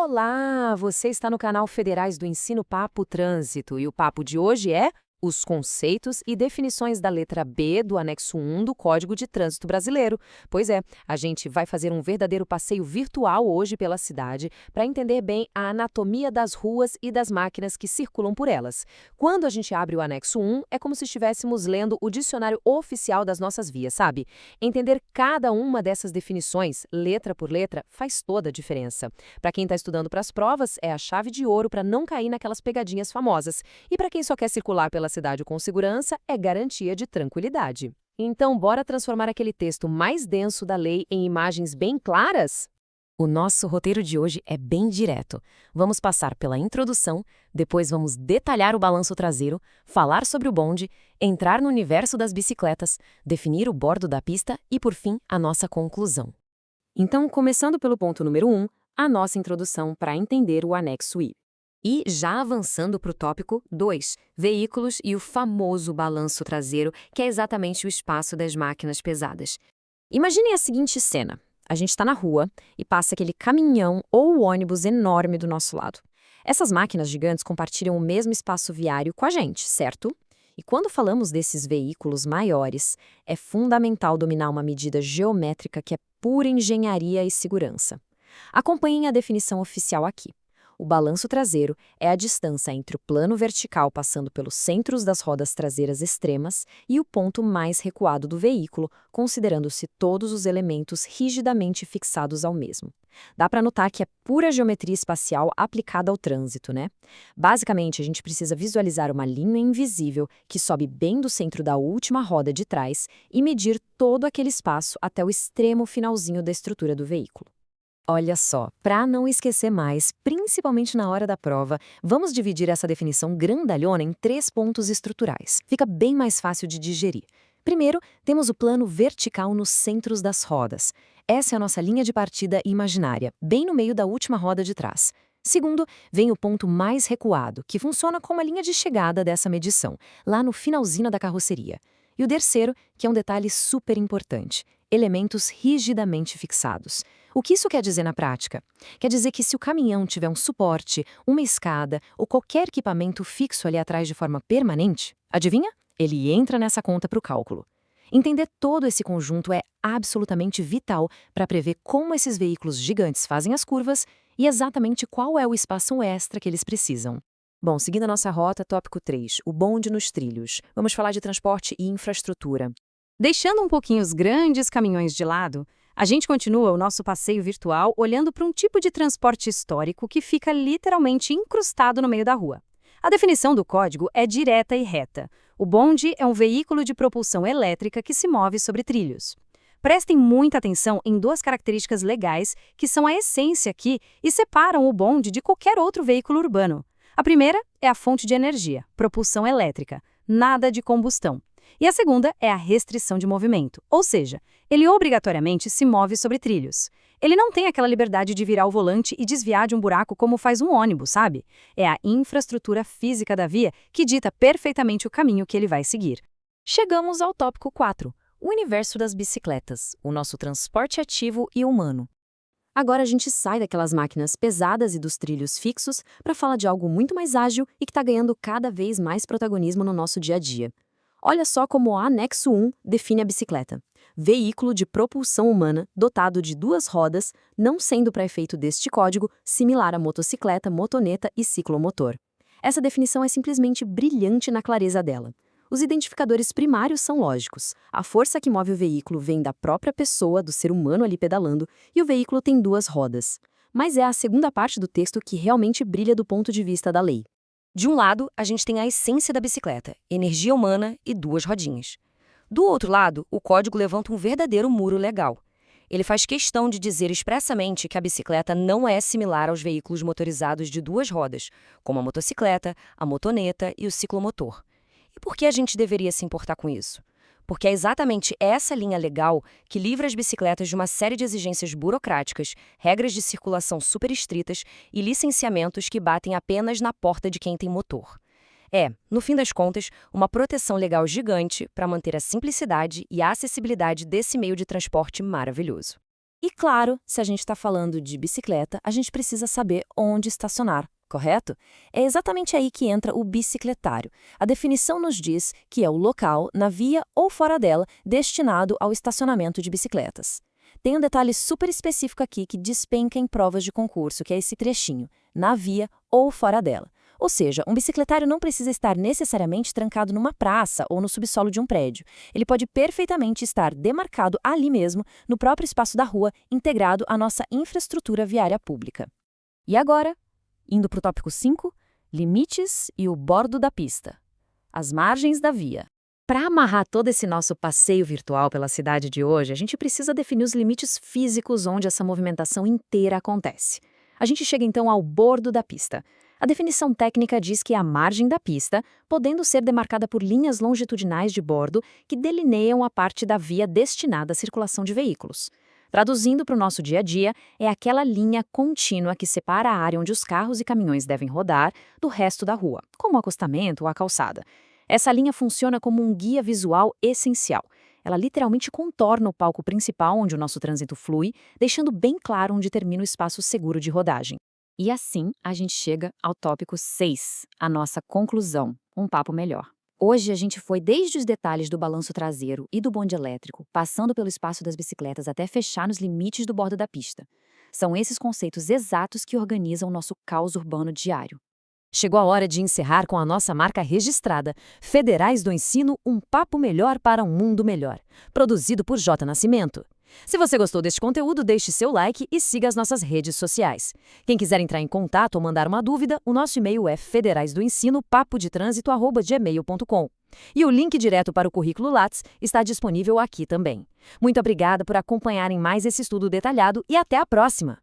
Olá, você está no canal Federais do Ensino Papo Trânsito e o papo de hoje é os conceitos e definições da letra B do anexo 1 do Código de Trânsito Brasileiro. Pois é, a gente vai fazer um verdadeiro passeio virtual hoje pela cidade para entender bem a anatomia das ruas e das máquinas que circulam por elas. Quando a gente abre o anexo 1, é como se estivéssemos lendo o dicionário oficial das nossas vias, sabe? Entender cada uma dessas definições, letra por letra, faz toda a diferença. Para quem está estudando para as provas, é a chave de ouro para não cair naquelas pegadinhas famosas. E para quem só quer circular pela cidade com segurança, é garantia de tranquilidade. Então, bora transformar aquele texto mais denso da lei em imagens bem claras? O nosso roteiro de hoje é bem direto. Vamos passar pela introdução, depois vamos detalhar o balanço traseiro, falar sobre o bonde, entrar no universo das bicicletas, definir o bordo da pista e, por fim, a nossa conclusão. Então, começando pelo ponto número 1, a nossa introdução para entender o anexo I. E já avançando para o tópico 2, veículos e o famoso balanço traseiro, que é exatamente o espaço das máquinas pesadas. Imaginem a seguinte cena. A gente está na rua e passa aquele caminhão ou ônibus enorme do nosso lado. Essas máquinas gigantes compartilham o mesmo espaço viário com a gente, certo? E quando falamos desses veículos maiores, é fundamental dominar uma medida geométrica que é pura engenharia e segurança. Acompanhem a definição oficial aqui. O balanço traseiro é a distância entre o plano vertical passando pelos centros das rodas traseiras extremas e o ponto mais recuado do veículo, considerando-se todos os elementos rigidamente fixados ao mesmo. Dá para notar que é pura geometria espacial aplicada ao trânsito, né? Basicamente, a gente precisa visualizar uma linha invisível que sobe bem do centro da última roda de trás e medir todo aquele espaço até o extremo finalzinho da estrutura do veículo. Olha só, para não esquecer mais, principalmente na hora da prova, vamos dividir essa definição grandalhona em 3 pontos estruturais. Fica bem mais fácil de digerir. Primeiro, temos o plano vertical nos centros das rodas. Essa é a nossa linha de partida imaginária, bem no meio da última roda de trás. Segundo, vem o ponto mais recuado, que funciona como a linha de chegada dessa medição, lá no finalzinho da carroceria. E o terceiro, que é um detalhe super importante: elementos rigidamente fixados. O que isso quer dizer na prática? Quer dizer que se o caminhão tiver um suporte, uma escada ou qualquer equipamento fixo ali atrás de forma permanente, adivinha? Ele entra nessa conta para o cálculo. Entender todo esse conjunto é absolutamente vital para prever como esses veículos gigantes fazem as curvas e exatamente qual é o espaço extra que eles precisam. Bom, seguindo a nossa rota, tópico 3, o bonde nos trilhos. Vamos falar de transporte e infraestrutura. Deixando um pouquinho os grandes caminhões de lado, a gente continua o nosso passeio virtual olhando para um tipo de transporte histórico que fica literalmente incrustado no meio da rua. A definição do código é direta e reta. O bonde é um veículo de propulsão elétrica que se move sobre trilhos. Prestem muita atenção em 2 características legais que são a essência aqui e separam o bonde de qualquer outro veículo urbano. A primeira é a fonte de energia, propulsão elétrica, nada de combustão. E a segunda é a restrição de movimento, ou seja, ele obrigatoriamente se move sobre trilhos. Ele não tem aquela liberdade de virar o volante e desviar de um buraco como faz um ônibus, sabe? É a infraestrutura física da via que dita perfeitamente o caminho que ele vai seguir. Chegamos ao tópico 4, o universo das bicicletas, o nosso transporte ativo e humano. Agora a gente sai daquelas máquinas pesadas e dos trilhos fixos para falar de algo muito mais ágil e que está ganhando cada vez mais protagonismo no nosso dia a dia. Olha só como o anexo 1 define a bicicleta. Veículo de propulsão humana dotado de 2 rodas, não sendo para efeito deste código similar a motocicleta, motoneta e ciclomotor. Essa definição é simplesmente brilhante na clareza dela. Os identificadores primários são lógicos. A força que move o veículo vem da própria pessoa, do ser humano ali pedalando, e o veículo tem 2 rodas. Mas é a segunda parte do texto que realmente brilha do ponto de vista da lei. De um lado, a gente tem a essência da bicicleta, energia humana e 2 rodinhas. Do outro lado, o código levanta um verdadeiro muro legal. Ele faz questão de dizer expressamente que a bicicleta não é similar aos veículos motorizados de 2 rodas, como a motocicleta, a motoneta e o ciclomotor. E por que a gente deveria se importar com isso? Porque é exatamente essa linha legal que livra as bicicletas de uma série de exigências burocráticas, regras de circulação super estritas e licenciamentos que batem apenas na porta de quem tem motor. É, no fim das contas, uma proteção legal gigante para manter a simplicidade e a acessibilidade desse meio de transporte maravilhoso. E claro, se a gente está falando de bicicleta, a gente precisa saber onde estacionar, correto? É exatamente aí que entra o bicicletário. A definição nos diz que é o local, na via ou fora dela, destinado ao estacionamento de bicicletas. Tem um detalhe super específico aqui que despenca em provas de concurso, que é esse trechinho, na via ou fora dela. Ou seja, um bicicletário não precisa estar necessariamente trancado numa praça ou no subsolo de um prédio. Ele pode perfeitamente estar demarcado ali mesmo, no próprio espaço da rua, integrado à nossa infraestrutura viária pública. E agora, indo para o tópico 5, limites e o bordo da pista. As margens da via. Para amarrar todo esse nosso passeio virtual pela cidade de hoje, a gente precisa definir os limites físicos onde essa movimentação inteira acontece. A gente chega então ao bordo da pista. A definição técnica diz que é a margem da pista, podendo ser demarcada por linhas longitudinais de bordo que delineiam a parte da via destinada à circulação de veículos. Traduzindo para o nosso dia a dia, é aquela linha contínua que separa a área onde os carros e caminhões devem rodar do resto da rua, como o acostamento ou a calçada. Essa linha funciona como um guia visual essencial. Ela literalmente contorna o palco principal onde o nosso trânsito flui, deixando bem claro onde termina o espaço seguro de rodagem. E assim, a gente chega ao tópico 6, a nossa conclusão, um papo melhor. Hoje a gente foi desde os detalhes do balanço traseiro e do bonde elétrico, passando pelo espaço das bicicletas até fechar nos limites do bordo da pista. São esses conceitos exatos que organizam o nosso caos urbano diário. Chegou a hora de encerrar com a nossa marca registrada, Federais do Ensino, um papo melhor para um mundo melhor. Produzido por J. Nascimento. Se você gostou deste conteúdo, deixe seu like e siga as nossas redes sociais. Quem quiser entrar em contato ou mandar uma dúvida, o nosso e-mail é federaisdoensino@gmail.com. E o link direto para o currículo Lattes está disponível aqui também. Muito obrigada por acompanharem mais esse estudo detalhado e até a próxima!